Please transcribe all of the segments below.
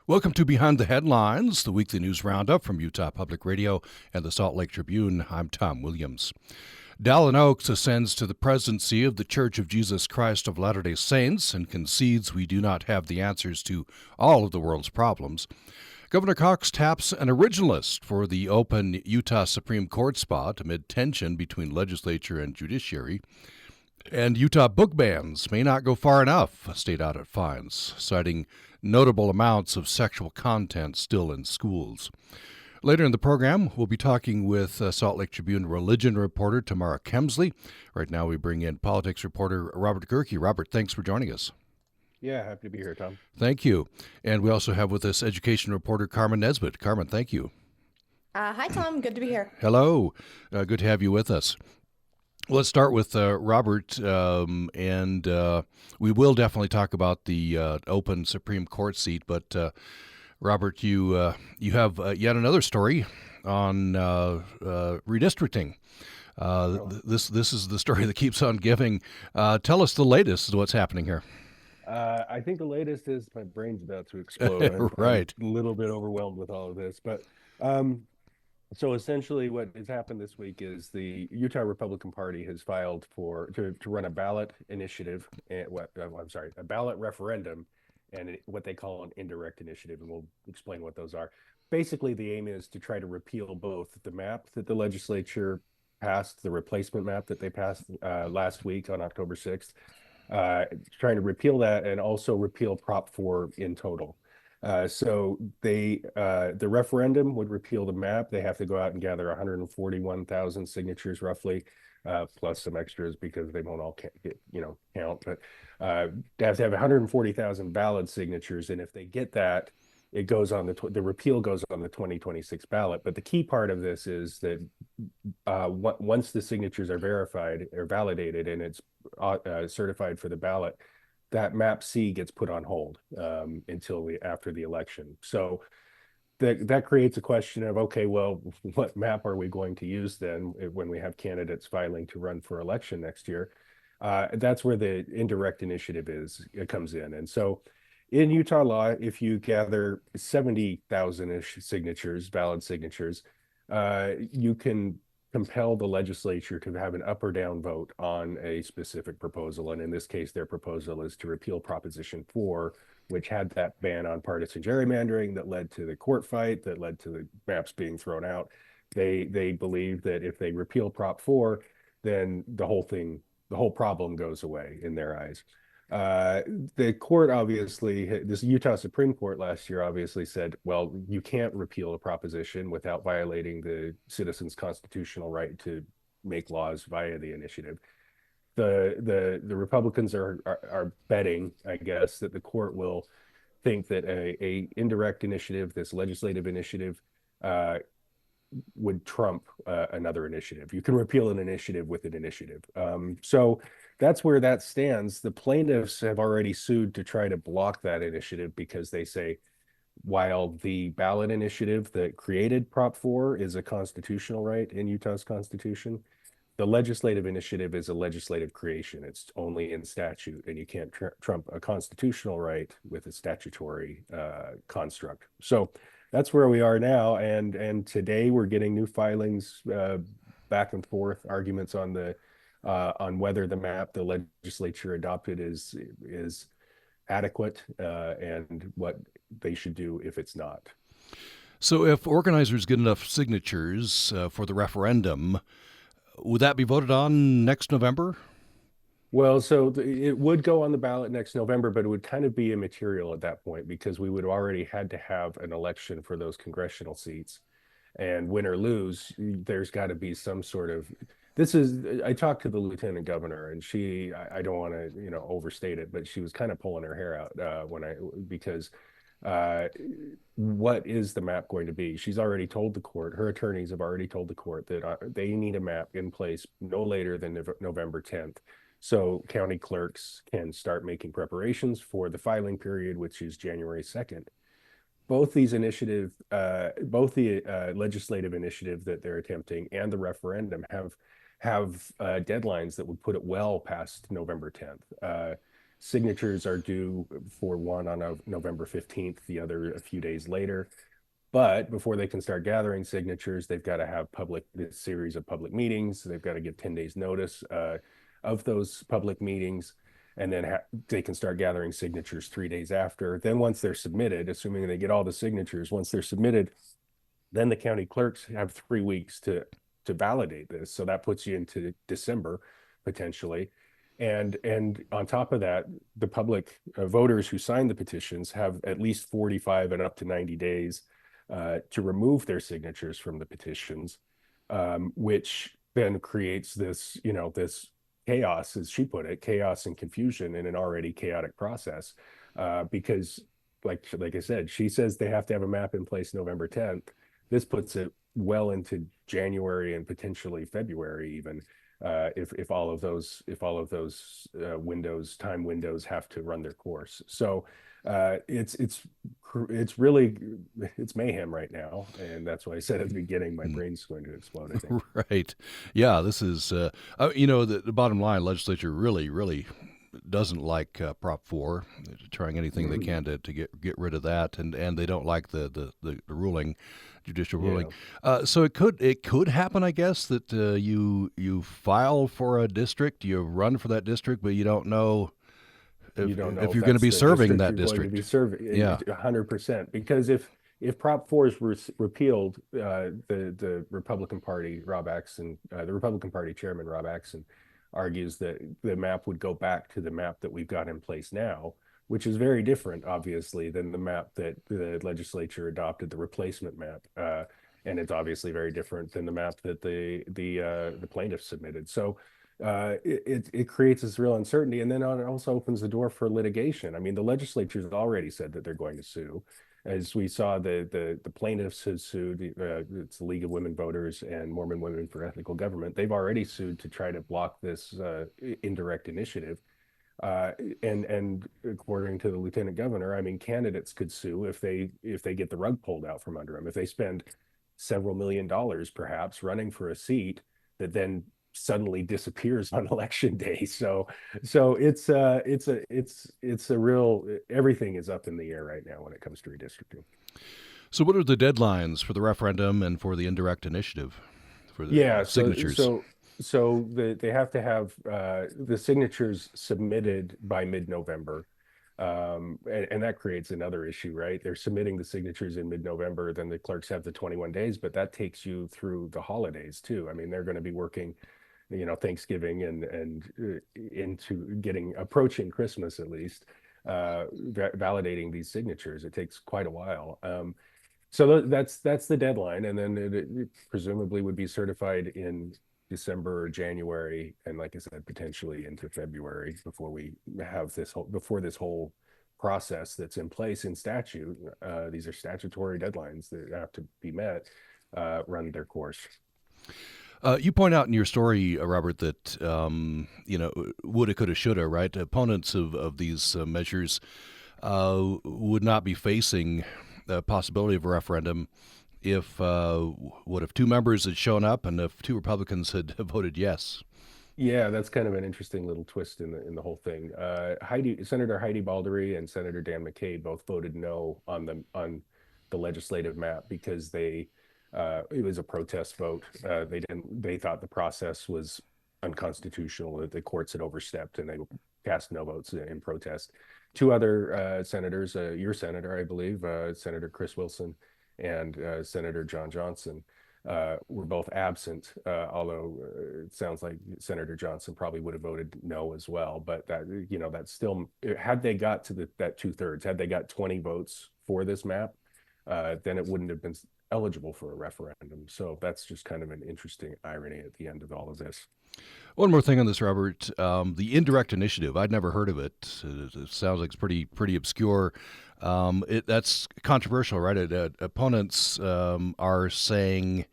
Welcome to Behind the Headlines, the weekly news roundup from Utah Public Radio and the Salt Lake Tribune. I'm Tom Williams. Dallin Oaks ascends to the presidency of the Church of Jesus Christ of Latter-day Saints and concedes we do not have the answers to all of the world's problems. Governor Cox taps an originalist for the open Utah Supreme Court spot amid tension between legislature and judiciary. And Utah book bans may not go far enough, a state audit finds, citing notable amounts of sexual content still in schools. Later in the program, we'll be talking with Salt Lake Tribune religion reporter Tamara Kemsley. Right now, we bring in politics reporter Robert Gerke. Robert, thanks for joining us. Yeah, happy to be here, Tom. Thank you. And we also have with us education reporter Carmen Nesbitt. Carmen, thank you. Hi, Tom. Good to be here. Hello. Good to have you with us. Let's start with Robert, and we will definitely talk about the open Supreme Court seat. But Robert, you have yet another story on redistricting. This is the story that keeps on giving. Tell us the latest. What's happening here? I think the latest is my brain's about to explode. Right. I'm a little bit overwhelmed with all of this, but so essentially what has happened this week is the Utah Republican Party has filed to run a ballot initiative, a ballot referendum, and what they call an indirect initiative, and we'll explain what those are. Basically, the aim is to try to repeal both the map that the legislature passed, the replacement map that they passed last week on October 6th, trying to repeal that and also repeal Prop 4 in total. So the referendum would repeal the map. They have to go out and gather 141,000 signatures roughly, plus some extras because they won't all count. But they have to have 140,000 valid signatures, and if they get that, it goes on the repeal goes on the 2026 ballot. But the key part of this is that once the signatures are verified or validated and it's certified for the ballot, that map C gets put on hold until after the election. So that creates a question of, okay, well, what map are we going to use then when we have candidates filing to run for election next year? That's where the indirect initiative comes in. And so in Utah law, if you gather 70,000-ish signatures, valid signatures, you can compel the legislature to have an up or down vote on a specific proposal. And in this case, their proposal is to repeal Proposition 4, which had that ban on partisan gerrymandering that led to the court fight, that led to the maps being thrown out. They believe that if they repeal Prop 4, then the whole problem goes away in their eyes. The court this Utah Supreme Court last year obviously said, well, you can't repeal a proposition without violating the citizens' constitutional right to make laws via the initiative. The Republicans are betting, I guess, that the court will think that a indirect initiative, this legislative initiative, would trump another initiative. You can repeal an initiative with an initiative. So that's where that stands. The plaintiffs have already sued to try to block that initiative because they say, while the ballot initiative that created Prop 4 is a constitutional right in Utah's constitution, the legislative initiative is a legislative creation. It's only in statute, and you can't trump a constitutional right with a statutory construct. So that's where we are now, and today we're getting new filings back and forth, arguments on whether the map the legislature adopted is adequate and what they should do if it's not. So if organizers get enough signatures for the referendum, would that be voted on next November? Well, so it would go on the ballot next November, but it would kind of be immaterial at that point because we would already had to have an election for those congressional seats. And win or lose, there's got to be some sort of, I talked to the lieutenant governor, and I don't want to, overstate it, but she was kind of pulling her hair out because what is the map going to be? She's already told the court, her attorneys have already told the court that they need a map in place no later than November 10th. So county clerks can start making preparations for the filing period, which is January 2nd. Both these initiatives, both the legislative initiative that they're attempting and the referendum have deadlines that would put it well past November 10th. Signatures are due for one on November 15th, the other a few days later. But before they can start gathering signatures, they've got to have this series of public meetings. They've got to give 10 days notice of those public meetings. And then they can start gathering signatures 3 days after. Then once they're submitted, assuming they get all the signatures, once they're submitted, then the county clerks have 3 weeks to validate this. So that puts you into December potentially. And on top of that, the public voters who signed the petitions have at least 45 and up to 90 days to remove their signatures from the petitions, which then creates this, this chaos, as she put it, chaos and confusion in an already chaotic process. Because, like I said, she says they have to have a map in place November 10th. This puts it well into January and potentially February even. If all of those time windows have to run their course. So it's really mayhem right now, and that's why I said at the beginning my brain's going to explode, I think. Right. Yeah, this is the bottom line, legislature really doesn't like Prop 4. They're trying anything they can to get rid of that, and they don't like the ruling, judicial ruling. So it could happen, I guess, that you file for a district, you run for that district, but you don't know if you're going to be serving that district. Going to be serving, yeah, 100%. Because if Prop 4 is repealed, the Republican Party, the Republican Party chairman Rob Axson argues that the map would go back to the map that we've got in place now, which is very different, obviously, than the map that the legislature adopted, the replacement map. And it's obviously very different than the map that the plaintiffs submitted. So it creates this real uncertainty. And then it also opens the door for litigation. I mean, the legislature's already said that they're going to sue. As we saw, the plaintiffs have sued, it's the League of Women Voters and Mormon Women for Ethical Government. They've already sued to try to block this indirect initiative. And according to the lieutenant governor, I mean, candidates could sue if they get the rug pulled out from under them. If they spend several $1,000,000 perhaps running for a seat that then suddenly disappears on election day. So it's a real, everything is up in the air right now when it comes to redistricting. So what are the deadlines for the referendum and for the indirect initiative for the signatures? So they have to have the signatures submitted by mid-November. And that creates another issue, right? They're submitting the signatures in mid-November, then the clerks have the 21 days, but that takes you through the holidays too. I mean, they're going to be working, Thanksgiving and into approaching Christmas at least, validating these signatures. It takes quite a while. So that's the deadline, and then it presumably would be certified in December or January, and like I said, potentially into February before we have this whole process that's in place in statute. These are statutory deadlines that have to be met, run their course. You point out in your story, Robert, that woulda, coulda, shoulda, right? Opponents of these measures would not be facing the possibility of a referendum if two members had shown up and if two Republicans had voted yes. Yeah, that's kind of an interesting little twist in the whole thing. Senator Heidi Baldery and Senator Dan McCabe both voted no on the legislative map because it was a protest vote. They thought the process was unconstitutional, that the courts had overstepped, and they cast no votes in protest. Two other senators, your senator, I believe, Senator Chris Wilson and Senator John Johnson, were both absent, although it sounds like Senator Johnson probably would have voted no as well. But that's still, had they got to that 2/3, had they got 20 votes for this map, then it wouldn't have been eligible for a referendum. So that's just kind of an interesting irony at the end of all of this. One more thing on this, Robert. The indirect initiative, I'd never heard of it. It sounds like it's pretty obscure. That's controversial, right? Opponents are saying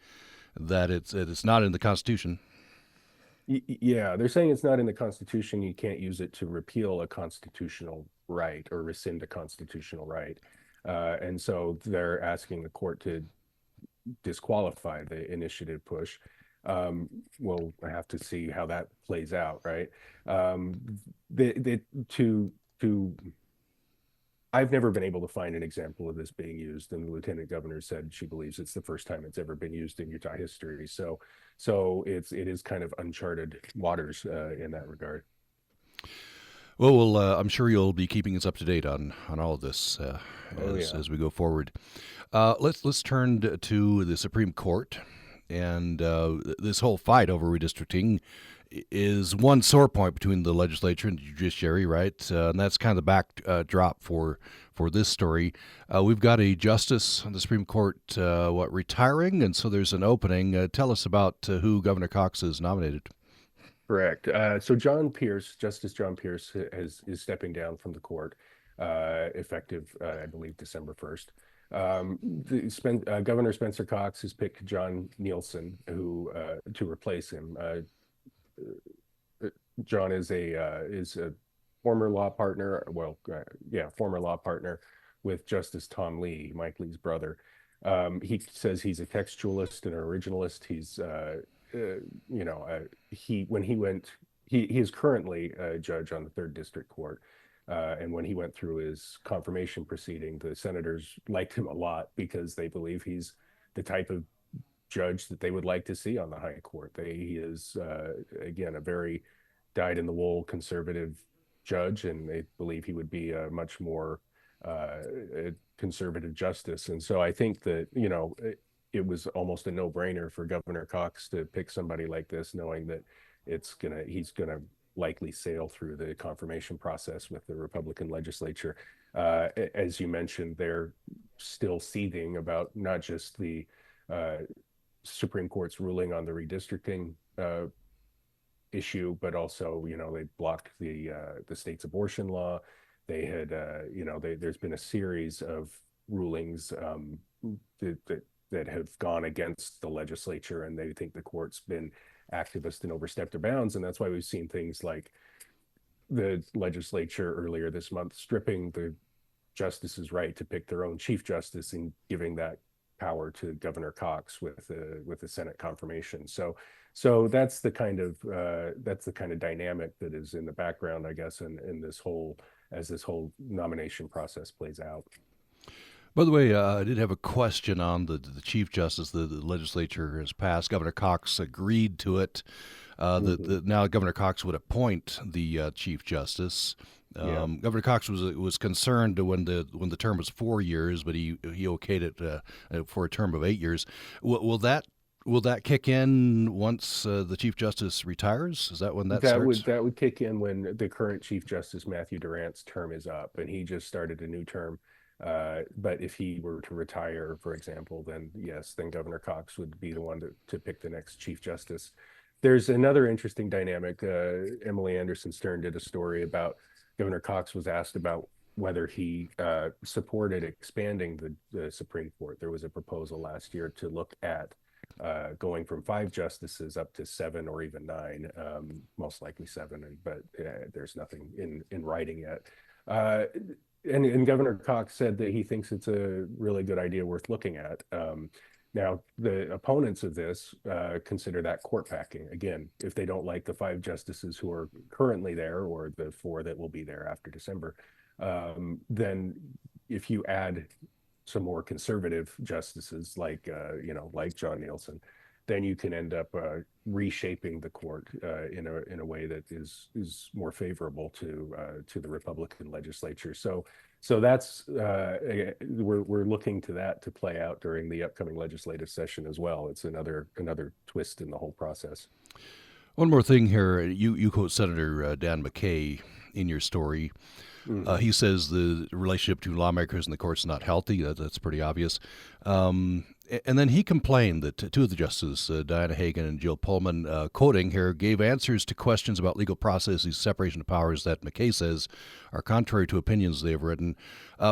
that it's not in the Constitution. Yeah, they're saying it's not in the Constitution. You can't use it to repeal a constitutional right or rescind a constitutional right. And so they're asking the court to disqualify the initiative push. We'll have to see how that plays out, right? To to I've never been able to find an example of this being used, and the lieutenant governor said she believes it's the first time it's ever been used in Utah history. So it is kind of uncharted waters in that regard. Well, I'm sure you'll be keeping us up to date on all of this Oh yeah. as we go forward. Let's turn to the Supreme Court, and this whole fight over redistricting is one sore point between the legislature and the judiciary, right? And that's kind of the backdrop for this story. We've got a justice on the Supreme Court, retiring, and so there's an opening. Tell us about who Governor Cox has nominated. Correct. So Justice John Pierce is stepping down from the court, effective, I believe, December 1st. Governor Spencer Cox has picked John Nielsen, who to replace him. John is a former law partner. Former law partner with Justice Tom Lee, Mike Lee's brother. He says he's a textualist and an originalist. He is currently a judge on the Third District Court. And when he went through his confirmation proceeding, the senators liked him a lot because they believe he's the type of judge that they would like to see on the high court. He is, again, a very dyed-in-the-wool conservative judge, and they believe he would be a much more conservative justice. And so I think that, it was almost a no-brainer for Governor Cox to pick somebody like this, knowing that he's gonna likely sail through the confirmation process with the Republican legislature. As you mentioned, they're still seething about not just the Supreme Court's ruling on the redistricting issue, but also, they blocked the state's abortion law. They had, there's been a series of rulings that have gone against the legislature, and they think the court's been activist and overstepped their bounds. And that's why we've seen things like the legislature earlier this month stripping the justices' right to pick their own chief justice and giving that power to Governor Cox with the Senate confirmation. So that's the kind of dynamic that is in the background, I guess, in this whole nomination process plays out. By the way, I did have a question on the Chief Justice. The legislature has passed. Governor Cox agreed to it. Now Governor Cox would appoint the Chief Justice. Governor Cox was concerned when the term was 4 years, but he okayed it for a term of 8 years. Will that kick in once the Chief Justice retires? Is that when that starts? That would kick in when the current Chief Justice Matthew Durant's term is up, and he just started a new term. But if he were to retire, for example, then yes, then Governor Cox would be the one to pick the next Chief Justice. There's another interesting dynamic. Emily Anderson Stern did a story about Governor Cox was asked about whether he supported expanding the Supreme Court. There was a proposal last year to look at going from 5 justices up to 7 or even 9, most likely 7, but there's nothing in writing yet. And Governor Cox said that he thinks it's a really good idea worth looking at. Now, the opponents of this consider that court packing. Again, if they don't like the 5 justices who are currently there or the 4 that will be there after December, then if you add some more conservative justices like John Nielsen, then you can end up reshaping the court in a way that is more favorable to the Republican legislature. So that's we're looking to that to play out during the upcoming legislative session as well. It's another twist in the whole process. One more thing here. You quote Senator Dan McKay in your story. Mm-hmm. He says the relationship between lawmakers and the courts is not healthy. That's pretty obvious. And then he complained that 2 of the justices, Diana Hagan and Jill Pullman, quoting here, gave answers to questions about legal processes, separation of powers that McKay says are contrary to opinions they have written.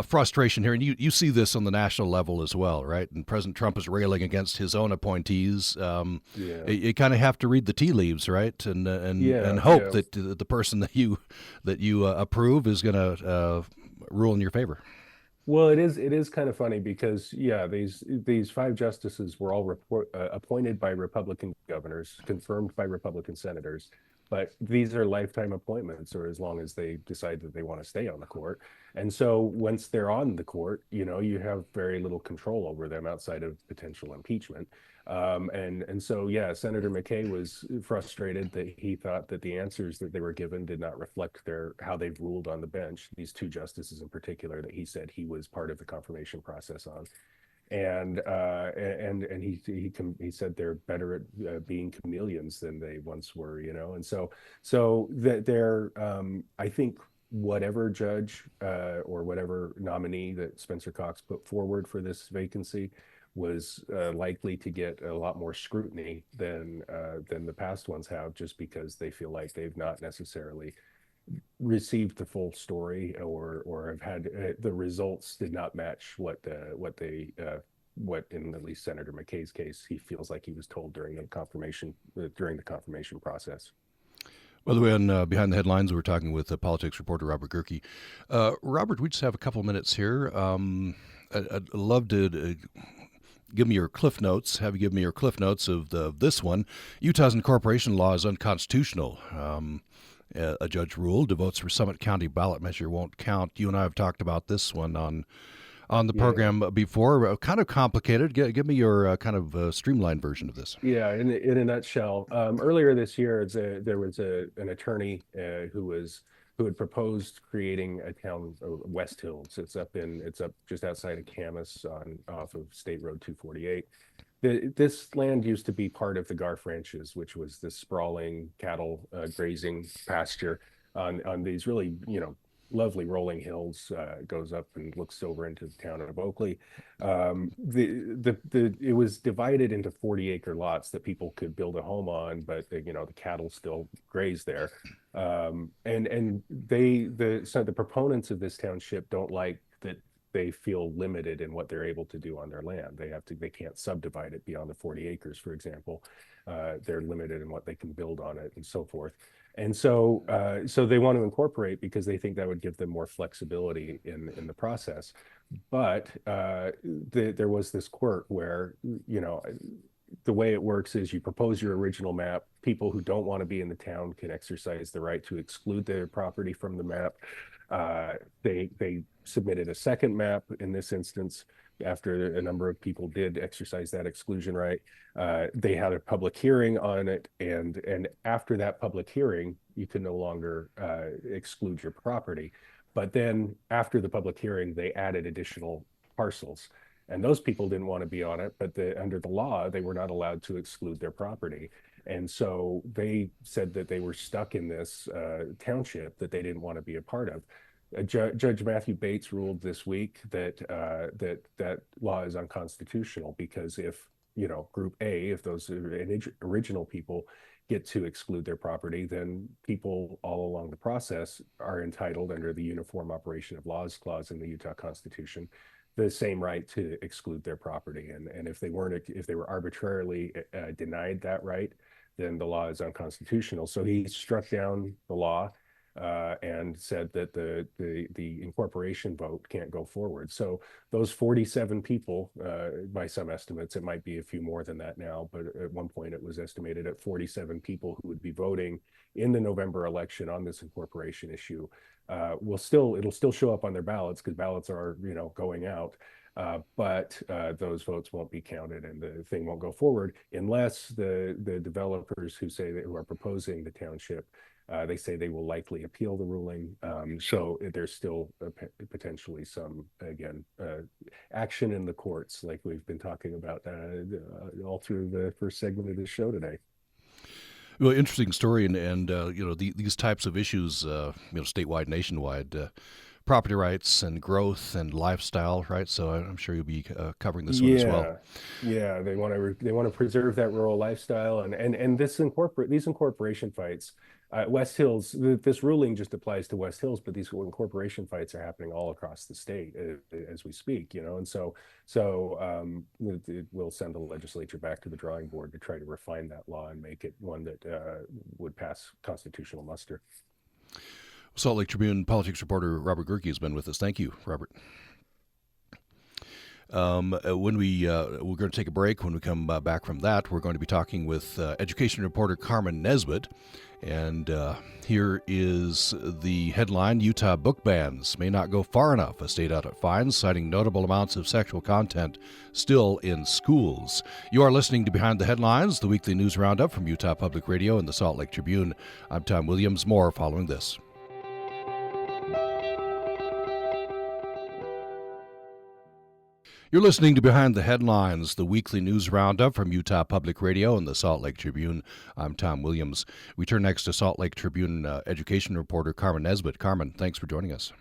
Frustration here, and you see this on the national level as well, right? And President Trump is railing against his own appointees. You kind of have to read the tea leaves, right? And hope that the person that you approve is going to rule in your favor. Well, it is kind of funny because these 5 justices were all appointed by Republican governors, confirmed by Republican senators, but these are lifetime appointments, or as long as they decide that they want to stay on the court. And so once they're on the court, you have very little control over them outside of potential impeachment. And so, yeah, Senator McKay was frustrated that he thought that the answers that they were given did not reflect how they've ruled on the bench. These two justices in particular that he said he was part of the confirmation process on. And he said they're better at being chameleons than they once were, and so that they're I think whatever judge or whatever nominee that Spencer Cox put forward for this vacancy was likely to get a lot more scrutiny than the past ones have, just because they feel like they've not necessarily received the full story, or have had the results did not match what in at least Senator McKay's case he feels like he was told during the confirmation process. By the way, on Behind the Headlines, we're talking with politics reporter Robert Gerke. Robert, we just have a couple minutes here. I'd love to give me your cliff notes. Have you give me your cliff notes of this one? Utah's incorporation law is unconstitutional. A judge ruled the votes for Summit County ballot measure won't count. You and I have talked about this one on the program before. Kind of complicated. Give me your kind of streamlined version of this. Yeah, in a nutshell, earlier this year, there was an attorney who had proposed creating a town, West Hills. It's up just outside of Camas off of State Road 248. This land used to be part of the Garf Ranches, which was this sprawling cattle grazing pasture on these really, lovely rolling hills. Goes up and looks over into the town of Oakley. It was divided into 40-acre lots that people could build a home on, but the cattle still graze there. And the proponents of this township don't like that they feel limited in what they're able to do on their land. They can't subdivide it beyond the 40 acres, for example. They're limited in what they can build on it and so forth. And so they want to incorporate because they think that would give them more flexibility in the process. But there was this quirk where, the way it works is you propose your original map. People who don't want to be in the town can exercise the right to exclude their property from the map. They submitted a second map in this instance after a number of people did exercise that exclusion right. They had a public hearing on it, and after that public hearing, you can no longer exclude your property. But then after the public hearing, they added additional parcels. And those people didn't want to be on it, but under the law, they were not allowed to exclude their property. And so they said that they were stuck in this township that they didn't want to be a part of. Judge Matthew Bates ruled this week that that law is unconstitutional because if Group A, if those original people get to exclude their property, then people all along the process are entitled under the Uniform Operation of Laws Clause in the Utah Constitution the same right to exclude their property. And if they were arbitrarily denied that right, then the law is unconstitutional. So he struck down the law and said that the incorporation vote can't go forward. So those 47 people, by some estimates, it might be a few more than that now, but at one point it was estimated at 47 people who would be voting in the November election on this incorporation issue. It'll still show up on their ballots because ballots are going out. But those votes won't be counted and the thing won't go forward unless the developers who are proposing the township, they say they will likely appeal the ruling. So there's still potentially some, again, action in the courts like we've been talking about all through the first segment of this show today. Well, interesting story, and these types of issues, statewide, nationwide, property rights and growth and lifestyle, right? So I'm sure you'll be covering this one as well. Yeah, they want to preserve that rural lifestyle, and these incorporation fights. West Hills, this ruling just applies to West Hills, but these incorporation fights are happening all across the state as we speak, and so we'll send the legislature back to the drawing board to try to refine that law and make it one that would pass constitutional muster. Salt Lake Tribune politics reporter Robert Gerke has been with us. Thank you, Robert. We're going to take a break. When we come back from that, we're going to be talking with education reporter Carmen Nesbitt. And here is the headline: Utah book bans may not go far enough. A state audit finds, citing notable amounts of sexual content still in schools. You are listening to Behind the Headlines, the weekly news roundup from Utah Public Radio and the Salt Lake Tribune. I'm Tom Williams. More following this. You're listening to Behind the Headlines, the weekly news roundup from Utah Public Radio and the Salt Lake Tribune. I'm Tom Williams. We turn next to Salt Lake Tribune education reporter Carmen Nesbitt. Carmen, thanks for joining us.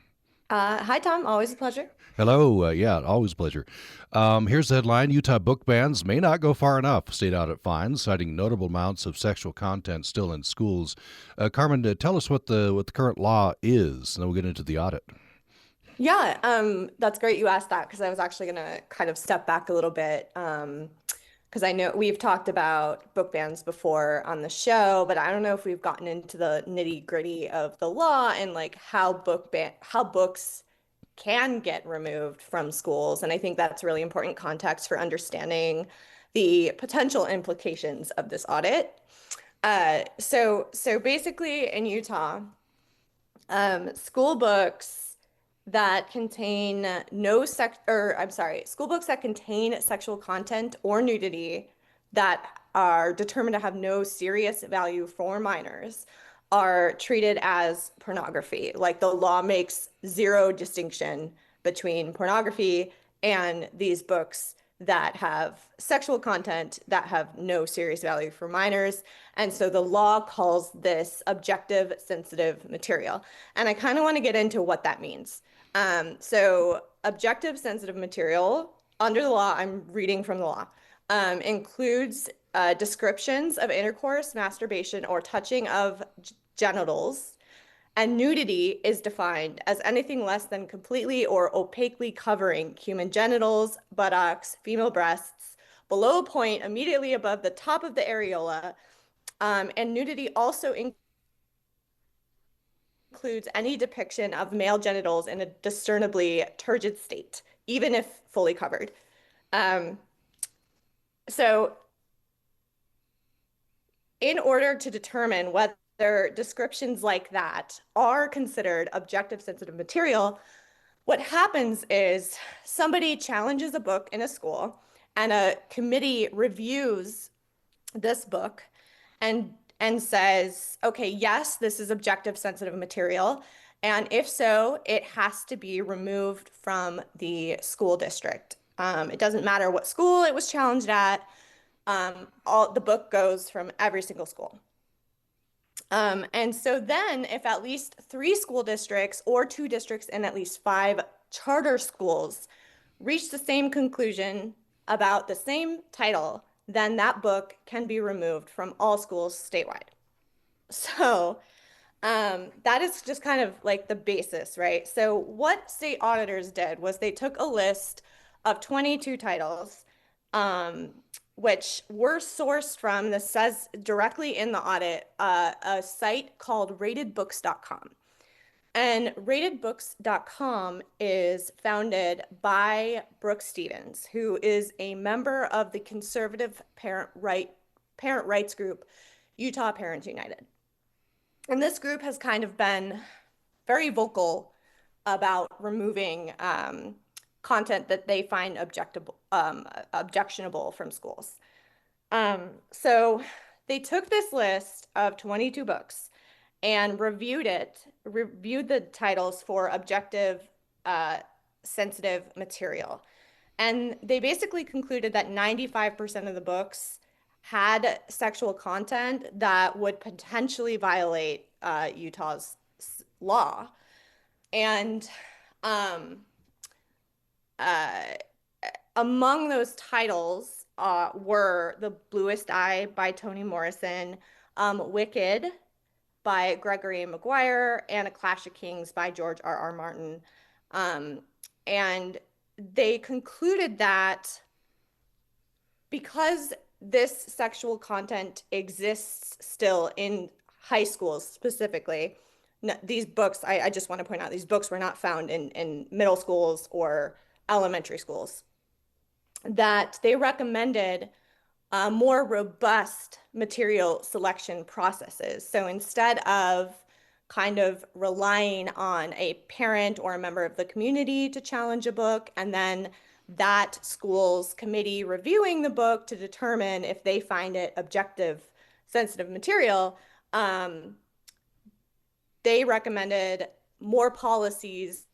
Hi, Tom. Always a pleasure. Hello. Always a pleasure. Here's the headline: Utah book bans may not go far enough. State audit finds, citing notable amounts of sexual content still in schools. Carmen, tell us what the current law is, and then we'll get into the audit. Yeah, that's great you asked that, because I was actually going to kind of step back a little bit, because I know we've talked about book bans before on the show, but I don't know if we've gotten into the nitty-gritty of the law and like how books can get removed from schools. And I think that's really important context for understanding the potential implications of this audit. So basically in Utah, school books that contain school books that contain sexual content or nudity that are determined to have no serious value for minors are treated as pornography. Like, the law makes zero distinction between pornography and these books that have sexual content that have no serious value for minors. And so the law calls this objective sensitive material. And I kind of want to get into what that means. So objective sensitive material under the law, I'm reading from the law, includes descriptions of intercourse, masturbation, or touching of genitals. And nudity is defined as anything less than completely or opaquely covering human genitals, buttocks, female breasts, below a point immediately above the top of the areola. And nudity also includes any depiction of male genitals in a discernibly turgid state, even if fully covered. So in order to determine whether descriptions like that are considered objective sensitive material, what happens is somebody challenges a book in a school, and a committee reviews this book and says, okay, yes, this is objective sensitive material. And if so, it has to be removed from the school district. It doesn't matter what school it was challenged at. The book goes from every single school. And so then if at least 3 school districts or 2 districts and at least 5 charter schools reach the same conclusion about the same title, then that book can be removed from all schools statewide. So that is just kind of like the basis, right? So what state auditors did was they took a list of 22 titles, which were sourced from, this says directly in the audit, a site called ratedbooks.com. And ratedbooks.com is founded by Brooke Stevens, who is a member of the conservative parent rights group, Utah Parents United. And this group has kind of been very vocal about removing content that they find objectionable from schools. So they took this list of 22 books and reviewed the titles for objective sensitive material. And they basically concluded that 95% of the books had sexual content that would potentially violate Utah's law. And among those titles were The Bluest Eye by Toni Morrison, Wicked by Gregory Maguire, and A Clash of Kings by George R.R. Martin. And they concluded that because this sexual content exists still in high schools specifically, these books, I just want to point out, these books were not found in middle schools or elementary schools. that they recommended more robust material selection processes. So instead of kind of relying on a parent or a member of the community to challenge a book, and then that school's committee reviewing the book to determine if they find it objective, sensitive material, they recommended more policies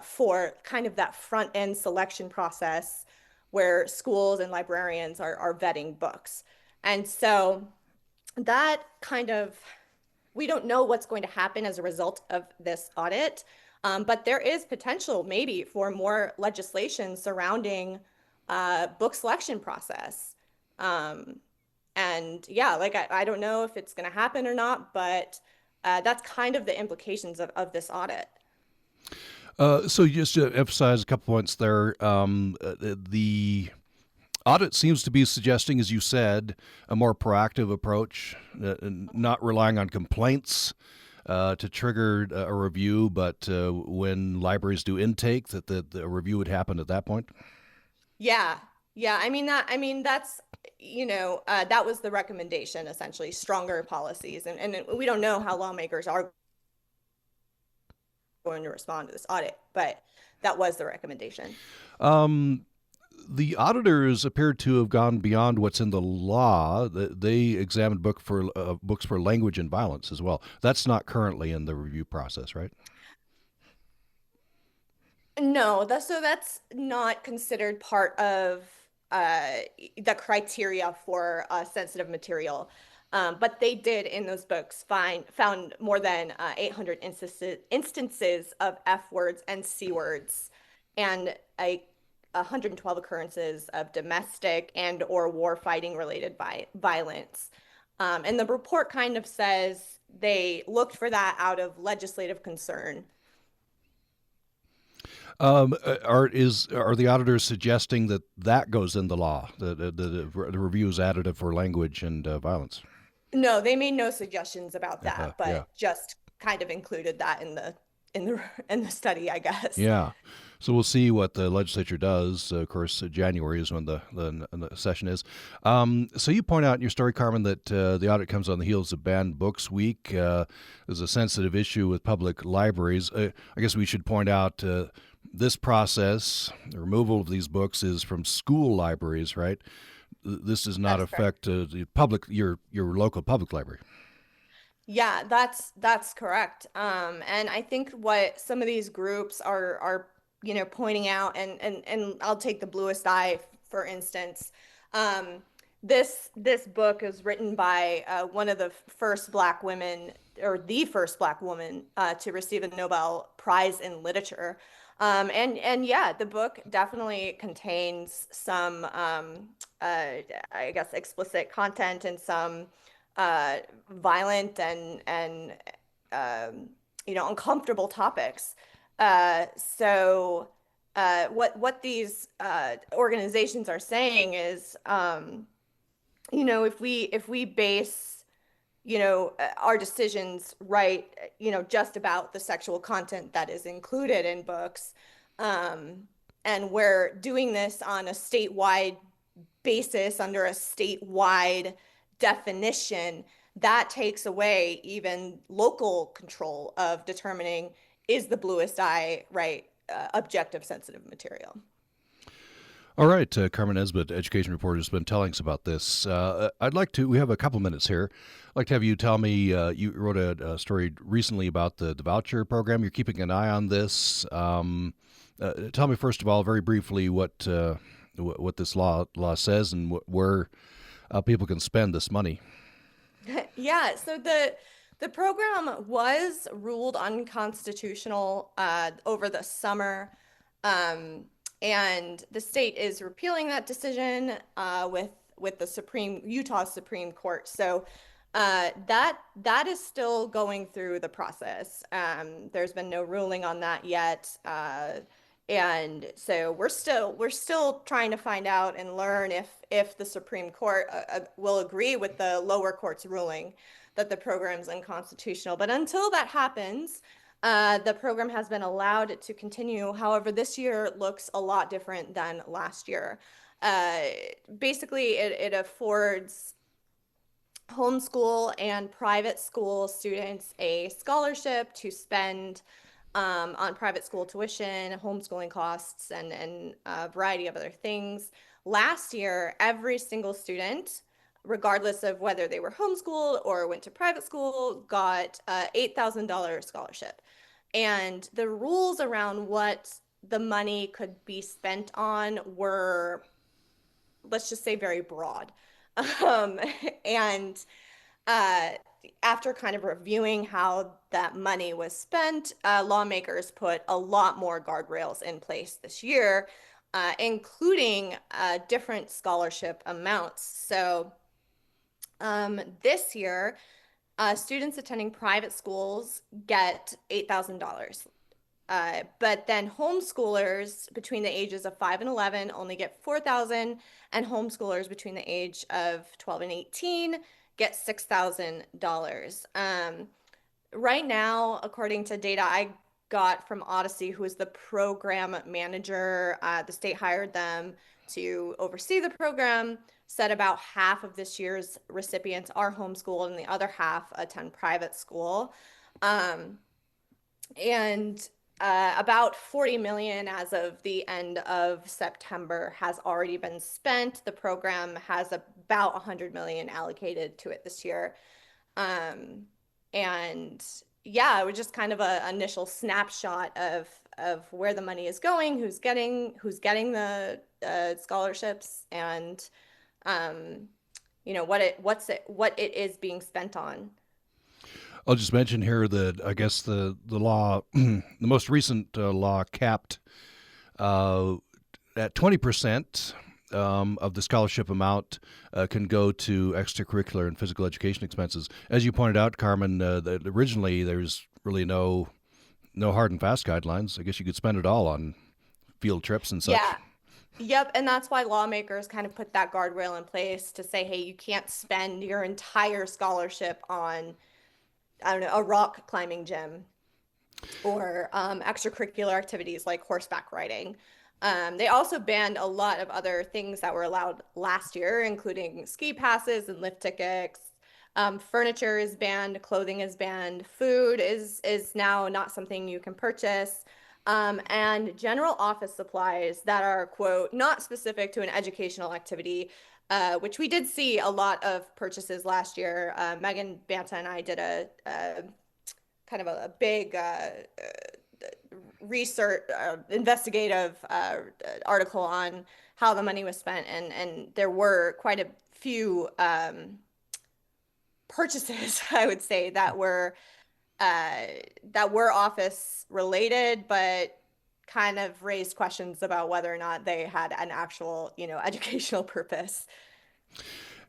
for kind of that front end selection process where schools and librarians are vetting books. And so that kind of, we don't know what's going to happen as a result of this audit, but there is potential maybe for more legislation surrounding book selection process. And yeah, like I don't know if it's going to happen or not, but that's kind of the implications of this audit. So just to emphasize a couple points there, the audit seems to be suggesting, as you said, a more proactive approach, not relying on complaints to trigger a review, but when libraries do intake, that the review would happen at that point. Yeah, yeah. That's that was the recommendation essentially, stronger policies, and we don't know how lawmakers are going to respond to this audit, but that was the recommendation. The auditors appear to have gone beyond what's in the law. They examined books for language and violence as well. That's not currently in the review process, right? No, that's not considered part of the criteria for sensitive material. But they did in those books found more than 800 instances of F words and C words, and 112 occurrences of domestic and or war fighting related violence. And the report kind of says they looked for that out of legislative concern. Are the auditors suggesting that goes in the law? The review is additive for language and violence. No, they made no suggestions about that, but yeah. just kind of included that in the study, I guess. Yeah. So we'll see what the legislature does. Of course, January is when the session is. So you point out in your story, Carmen, that the audit comes on the heels of Banned Books Week. There's a sensitive issue with public libraries. I guess we should point out this process, the removal of these books, is from school libraries, right? This does not affect the your local public library. Yeah, that's correct. And I think what some of these groups are pointing out, and I'll take the Bluest Eye for instance. This book is written by one of the first Black women, or the first Black woman to receive a Nobel Prize in Literature. And yeah, the book definitely contains some, I guess, explicit content and some violent and uncomfortable topics. What these organizations are saying is, if we base our decisions right, just about the sexual content that is included in books, and we're doing this on a statewide basis under a statewide definition, that takes away even local control of determining, is the Bluest Eye right objective sensitive material. All right, Carmen Nesbitt, education reporter, has been telling us about this. We have a couple minutes here. I'd like to have you tell me, you wrote a story recently about the voucher program. You're keeping an eye on this. Tell me, first of all, very briefly, what this law says and where people can spend this money. Yeah, so the program was ruled unconstitutional over the summer. And the state is repealing that decision with the Utah Supreme Court. So that is still going through the process. There's been no ruling on that yet, and so we're still trying to find out and learn if the Supreme Court will agree with the lower court's ruling that the program is unconstitutional. But until that happens, The program has been allowed to continue. However, this year looks a lot different than last year. Uh, Basically, it affords homeschool and private school students a scholarship to spend on private school tuition, homeschooling costs, and a variety of other things. Last year, every single student, regardless of whether they were homeschooled or went to private school, got a $8,000 scholarship. And the rules around what the money could be spent on were, let's just say, very broad. Um, and uh, After kind of reviewing how that money was spent, lawmakers put a lot more guardrails in place this year, including different scholarship amounts. So this year, students attending private schools get $8,000. But then homeschoolers between the ages of 5 and 11 only get 4,000, and homeschoolers between the age of 12 and 18 get $6,000. Right now, according to data I got from Odyssey, who is the program manager, the state hired them to oversee the program, said about half of this year's recipients are homeschooled and the other half attend private school. Um, and About 40 million as of the end of September has already been spent. The program has about 100 million allocated to it this year. Um, and yeah, it was just kind of a initial snapshot of where the money is going, who's getting the scholarships, and what it is being spent on. I'll just mention here that I guess the law, the most recent law capped at 20% of the scholarship amount can go to extracurricular and physical education expenses. As you pointed out, Carmen, that originally there's really no hard and fast guidelines. I guess you could spend it all on field trips and such. Yeah. Yep, and that's why lawmakers kind of put that guardrail in place to say, hey, you can't spend your entire scholarship on, I don't know, a rock climbing gym or extracurricular activities like horseback riding. They also banned a lot of other things that were allowed last year, including ski passes and lift tickets. Furniture is banned, clothing is banned, food is now not something you can purchase. And general office supplies that are, quote, not specific to an educational activity, which we did see a lot of purchases last year. Megan Banta and I did a kind of a big research, investigative article on how the money was spent, and there were quite a few purchases, I would say, that were office related, but kind of raised questions about whether or not they had an actual, educational purpose.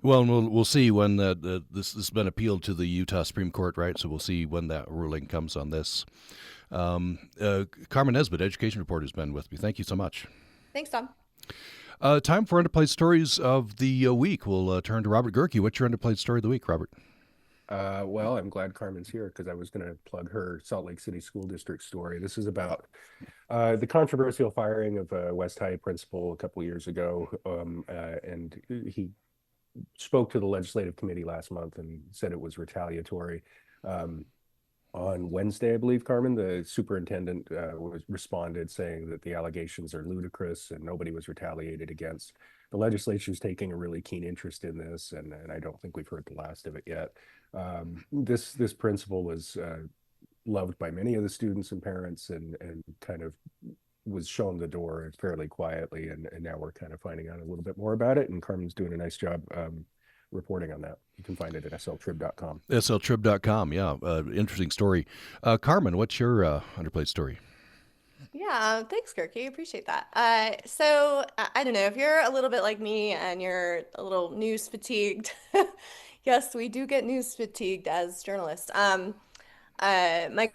Well, and we'll see when this has been appealed to the Utah Supreme Court, right? So we'll see when that ruling comes on this. Carmen Nesbitt, Education Reporter, has been with me. Thank you so much. Thanks, Tom. Time for Underplayed Stories of the week. We'll turn to Robert Gerke. What's your Underplayed Story of the week, Robert? Well, I'm glad Carmen's here because I was going to plug her Salt Lake City School District story. This is about the controversial firing of a West High principal a couple years ago, and he spoke to the legislative committee last month and said it was retaliatory. On Wednesday, I believe, Carmen, the superintendent responded saying that the allegations are ludicrous and nobody was retaliated against. The legislature is taking a really keen interest in this, and I don't think we've heard the last of it yet. This principal was loved by many of the students and parents, and kind of was shown the door fairly quietly, and now we're kind of finding out a little bit more about it, and Carmen's doing a nice job reporting on that. You can find it at sltrib.com. sltrib.com, yeah. Interesting story. Carmen, what's your underplayed story? Yeah, thanks, Kirky. Appreciate that. So I don't know if you're a little bit like me and you're a little news fatigued. Yes, we do get news fatigued as journalists. My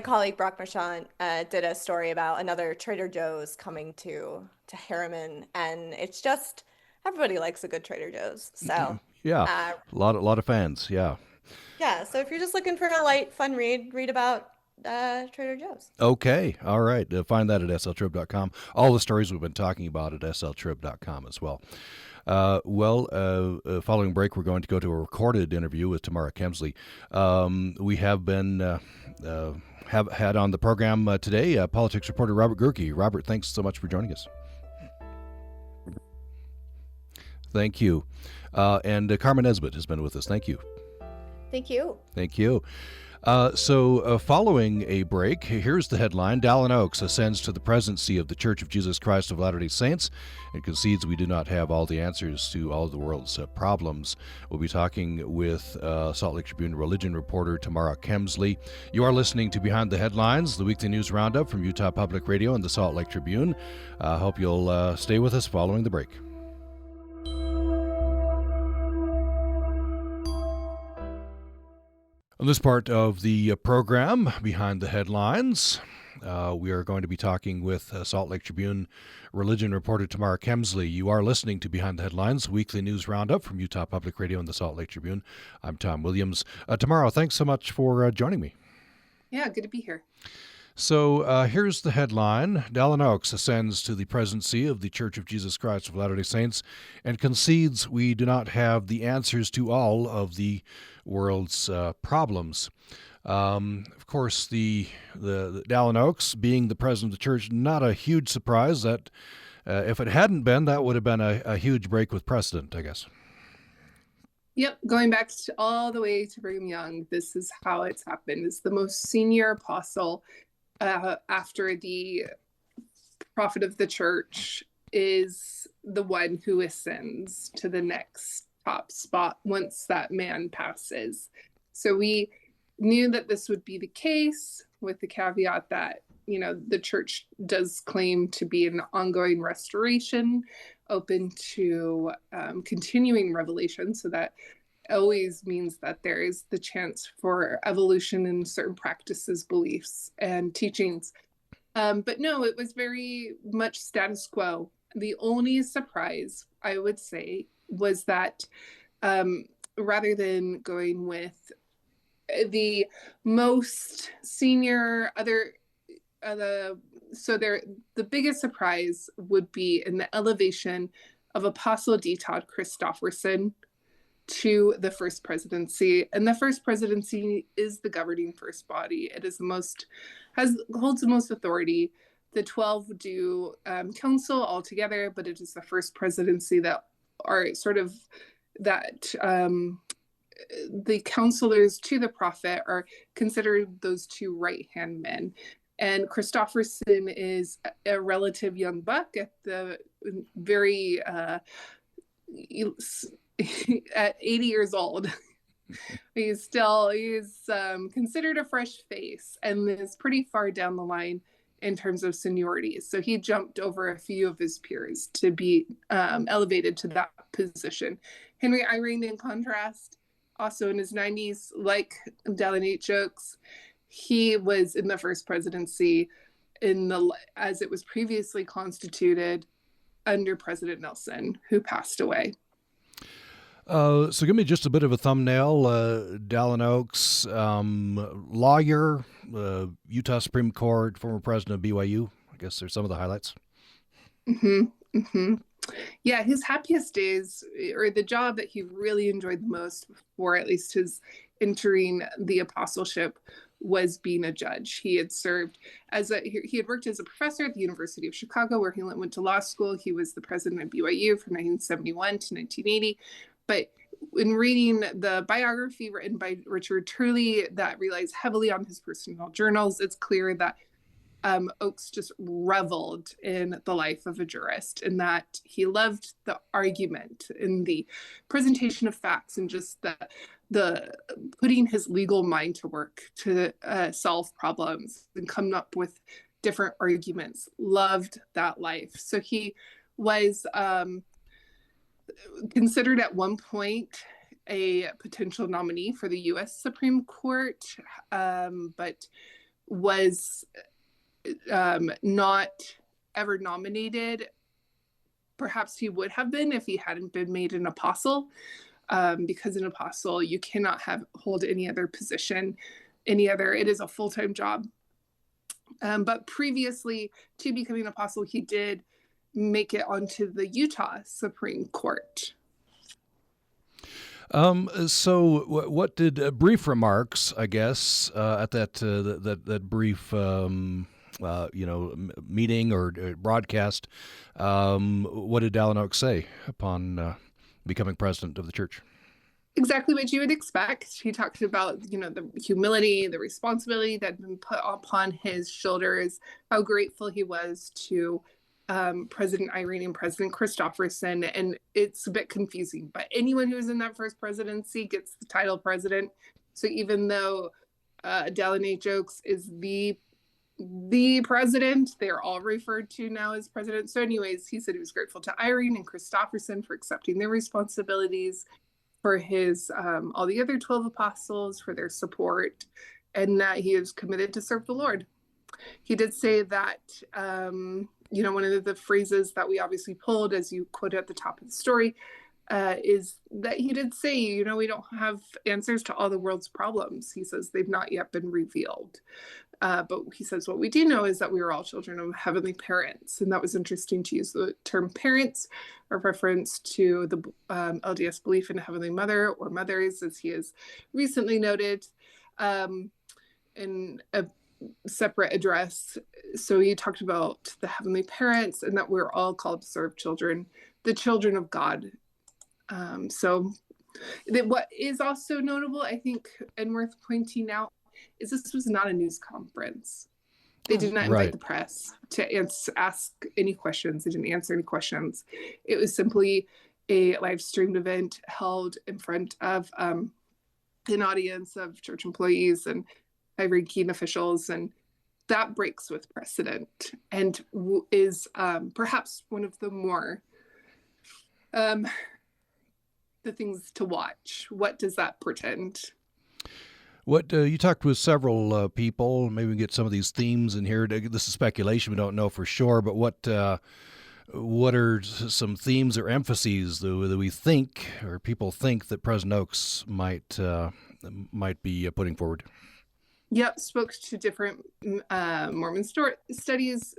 colleague Brock Marchand did a story about another Trader Joe's coming to Harriman, and it's just everybody likes a good Trader Joe's. So yeah, a lot of fans. Yeah. yeah. So if you're just looking for a light, fun read about Trader Joe's. Okay. All right. Find that at sltrib.com. All the stories we've been talking about at sltrib.com as well. Following break, we're going to go to a recorded interview with Tamara Kemsley. We have been have had on the program today politics reporter Robert Gerke. Robert, thanks so much for joining us. Thank you. And Carmen Nesbitt has been with us. Thank you. Thank you. Thank you. Following a break, here's the headline. Dallin Oaks ascends to the presidency of the Church of Jesus Christ of Latter-day Saints and concedes we do not have all the answers to all of the world's problems. We'll be talking with Salt Lake Tribune religion reporter Tamara Kemsley. You are listening to Behind the Headlines, the weekly news roundup from Utah Public Radio and the Salt Lake Tribune. Hope you'll stay with us following the break. On this part of the program, Behind the Headlines, we are going to be talking with Salt Lake Tribune religion reporter Tamara Kemsley. You are listening to Behind the Headlines, weekly news roundup from Utah Public Radio and the Salt Lake Tribune. I'm Tom Williams. Tamara, thanks so much for joining me. Yeah, good to be here. So here's the headline. Dallin Oaks ascends to the presidency of the Church of Jesus Christ of Latter-day Saints and concedes we do not have the answers to all of the world's problems. Of course, the Dallin Oaks being the president of the church, not a huge surprise. That if it hadn't been, that would have been a huge break with precedent, I guess. Yep, going back all the way to Brigham Young, this is how it's happened. It's the most senior apostle after the prophet of the church is the one who ascends to the next top spot once that man passes. So we knew that this would be the case, with the caveat that, you know, the church does claim to be an ongoing restoration, open to continuing revelation. So that always means that there is the chance for evolution in certain practices, beliefs, and teachings. But no, it was very much status quo. The only surprise, I would say, was that rather than going with the most senior the biggest surprise would be in the elevation of Apostle D. Todd Christofferson to the first presidency. And the first presidency is the governing first body. It is holds the most authority. The 12 do council all together, but it is the first presidency that are sort of that the counselors to the prophet are considered those two right-hand men. And Christofferson is a relative young buck at the very at 80 years old. He's considered a fresh face and is pretty far down the line in terms of seniority. So he jumped over a few of his peers to be elevated to that position. Henry Eyring, in contrast, also in his 90s, like Dallin Oaks, he was in the first presidency as it was previously constituted under President Nelson, who passed away. So give me just a bit of a thumbnail. Dallin Oaks, lawyer, Utah Supreme Court, former president of BYU. I guess there's some of the highlights. Yeah, his happiest days, or the job that he really enjoyed the most before at least his entering the apostleship, was being a judge. He had served he had worked as a professor at the University of Chicago, where he went to law school. He was the president of BYU from 1971 to 1980. But in reading the biography written by Richard Turley that relies heavily on his personal journals, it's clear that Oaks just reveled in the life of a jurist, and that he loved the argument and the presentation of facts, and just the putting his legal mind to work to solve problems and come up with different arguments. Loved that life. So he was considered at one point a potential nominee for the U.S. Supreme Court, but was not ever nominated. Perhaps he would have been if he hadn't been made an apostle, because an apostle, you cannot hold any other position any other. It is a full-time job. But previously to becoming an apostle, he did make it onto the Utah Supreme Court. So what did brief remarks, I guess, at that brief meeting or broadcast? What did Dallin Oaks say upon becoming president of the church? Exactly what you would expect. He talked about, the humility, the responsibility that had been put upon his shoulders, how grateful he was to President Irene and President Christopherson. And it's a bit confusing, but anyone who was in that first presidency gets the title president. So even though Dallin Oaks is the president, they're all referred to now as president. So anyways, he said he was grateful to Irene and Christopherson for accepting their responsibilities, for his all the other 12 apostles, for their support, and that he is committed to serve the Lord. He did say that, one of the phrases that we obviously pulled, as you quoted at the top of the story, is that he did say, we don't have answers to all the world's problems. He says they've not yet been revealed. But he says what we do know is that we are all children of heavenly parents. And that was interesting to use the term parents, a reference to the LDS belief in a heavenly mother or mothers, as he has recently noted in a separate address. So he talked about the heavenly parents and that we're all called to serve children, the children of God. So what is also notable, I think, and worth pointing out, is this was not a news conference. They did not invite the press to ask any questions. They didn't answer any questions. It was simply a live streamed event held in front of an audience of church employees and high-ranking officials, and that breaks with precedent and is perhaps one of the more the things to watch. What does that portend? What you talked with several people. Maybe we can get some of these themes in here. This is speculation; we don't know for sure. But what are some themes or emphases that we think, or people think, that President Oaks might be putting forward? Yep, spoke to different Mormon studies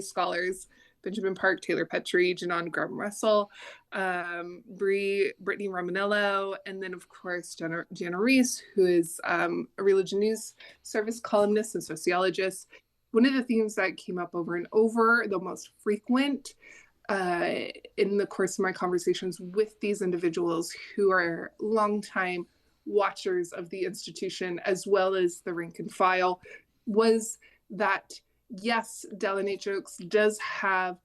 scholars. Benjamin Park, Taylor Petrie, Janon Graham Russell, Brittany Romanello, and then, of course, Jana Reese, who is a religion news service columnist and sociologist. One of the themes that came up over and over, the most frequent in the course of my conversations with these individuals who are longtime watchers of the institution, as well as the rank and file, was that yes, Dallin Oaks does have,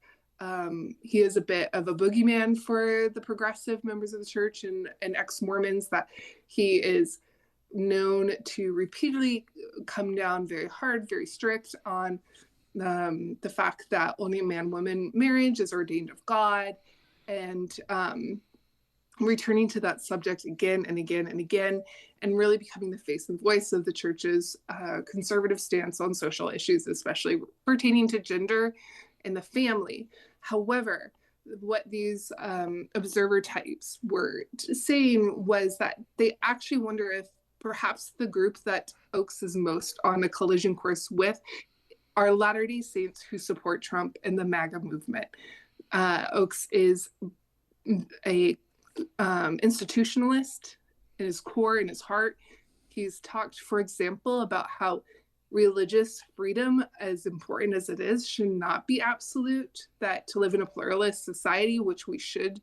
he is a bit of a boogeyman for the progressive members of the church and ex-Mormons, that he is known to repeatedly come down very hard, very strict on the fact that only a man-woman marriage is ordained of God, and returning to that subject again and again and again, and really becoming the face and voice of the church's conservative stance on social issues, especially pertaining to gender and the family. However, what these observer types were saying was that they actually wonder if perhaps the group that Oaks is most on a collision course with are Latter-day Saints who support Trump and the MAGA movement. Oaks is a institutionalist in his core, in his heart. He's talked, for example, about how religious freedom, as important as it is, should not be absolute, that to live in a pluralist society, which we should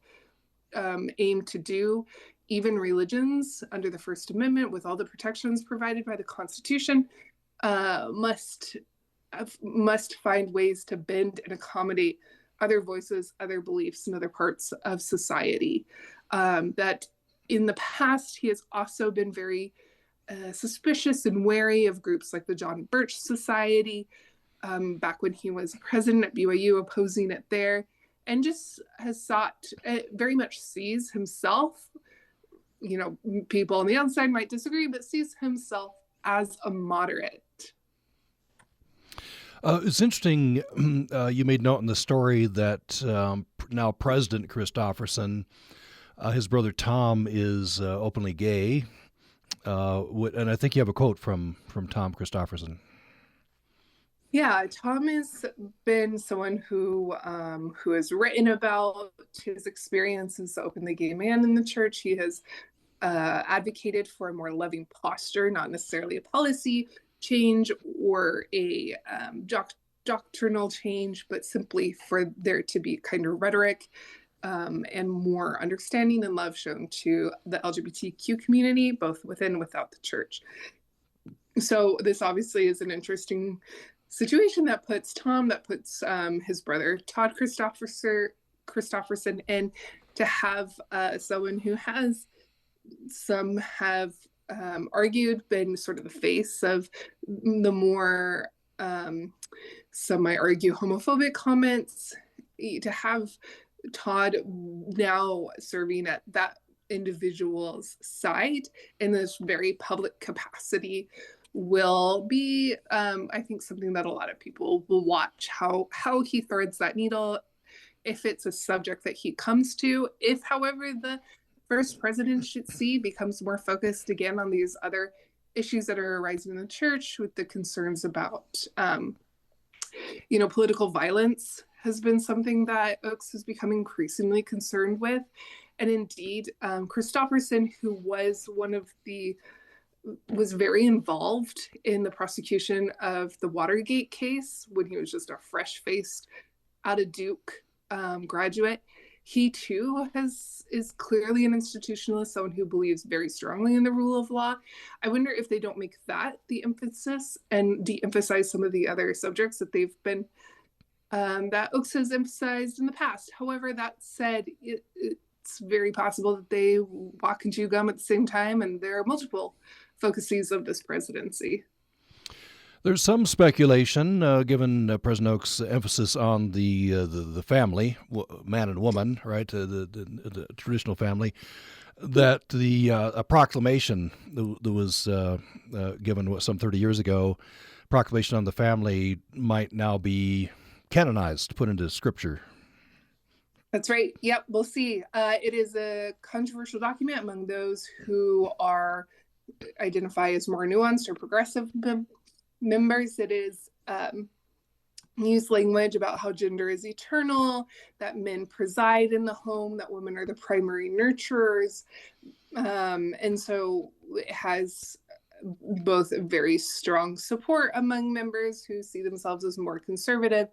aim to do, even religions under the First Amendment, with all the protections provided by the Constitution, must find ways to bend and accommodate other voices, other beliefs, and other parts of society. That in the past, he has also been very suspicious and wary of groups like the John Birch Society, back when he was president at BYU, opposing it there, and just has sought, very much sees himself, people on the outside might disagree, but sees himself as a moderate. It's interesting, you made note in the story that now President Christopherson, his brother Tom is openly gay. And I think you have a quote from Tom Christofferson. Yeah, Tom has been someone who has written about his experience as the openly gay man in the church. He has advocated for a more loving posture, not necessarily a policy change or a doctrinal change, but simply for there to be kind of rhetoric and more understanding and love shown to the LGBTQ community, both within and without the church. So this obviously is an interesting situation that puts his brother Todd Christofferson in, to have someone who has, some have argued, been sort of the face of the more, some might argue, homophobic comments, to have Todd now serving at that individual's side in this very public capacity will be, I think, something that a lot of people will watch how he threads that needle, if it's a subject that he comes to. If, however, the first presidency becomes more focused again on these other issues that are arising in the church, with the concerns about, political violence has been something that Oaks has become increasingly concerned with. And indeed, Christofferson, who was very involved in the prosecution of the Watergate case when he was just a fresh-faced out of Duke graduate, he too is clearly an institutionalist, someone who believes very strongly in the rule of law. I wonder if they don't make that the emphasis and de-emphasize some of the other subjects that they've been that Oaks has emphasized in the past. However, that said, it's very possible that they walk and chew gum at the same time, and there are multiple focuses of this presidency. There's some speculation, given President Oaks' emphasis on the family, man and woman, right, the traditional family, that a proclamation that was given some 30 years ago, proclamation on the family, might now be canonized, put into scripture. That's right. Yep, we'll see. It is a controversial document among those who identify as more nuanced or progressive members. It is used language about how gender is eternal, that men preside in the home, that women are the primary nurturers. And so it has both very strong support among members who see themselves as more conservative,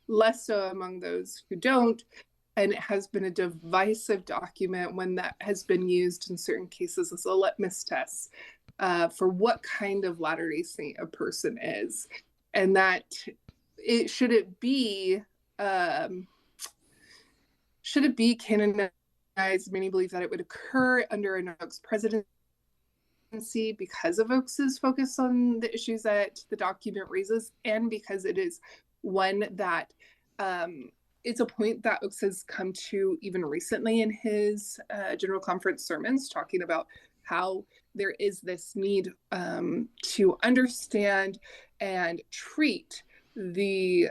less so among those who don't. And it has been a divisive document, when that has been used in certain cases as a litmus test for what kind of Latter-day Saint a person is. And that should it be canonized, many believe that it would occur under an Oaks presidency because of Oaks's focus on the issues that the document raises, and because it is one that it's a point that Oaks has come to even recently in his General Conference sermons, talking about how there is this need to understand and treat the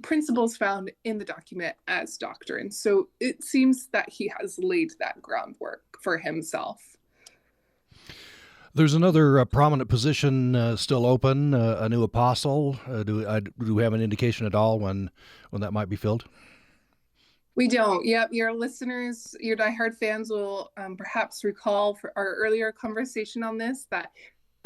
principles found in the document as doctrine. So it seems that he has laid that groundwork for himself. There's another prominent position still open, a new apostle. Do we have an indication at all when that might be filled? We don't. Yep. Your listeners, your diehard fans will perhaps recall for our earlier conversation on this, that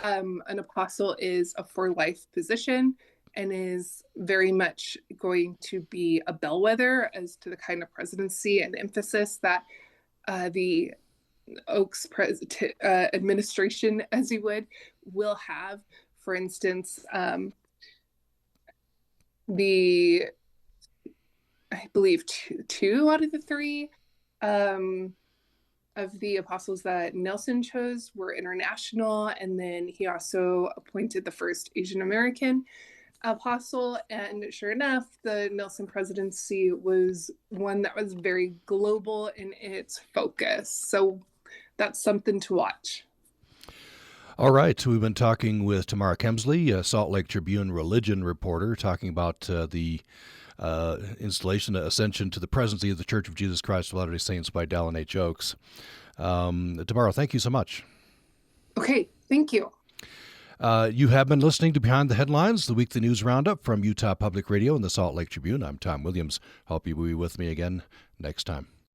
an apostle is a for-life position and is very much going to be a bellwether as to the kind of presidency and emphasis that the Oaks administration, as you will have. For instance, I believe two out of the three of the apostles that Nelson chose were international, and then he also appointed the first Asian American apostle. And sure enough, the Nelson presidency was one that was very global in its focus. So that's something to watch. All right. We've been talking with Tamara Kemsley, Salt Lake Tribune religion reporter, talking about the installation, ascension to the presidency of the Church of Jesus Christ of Latter-day Saints by Dallin Oaks. Tamara, thank you so much. Okay, thank you. You have been listening to Behind the Headlines, the weekly news roundup from Utah Public Radio and the Salt Lake Tribune. I'm Tom Williams. Hope you will be with me again next time.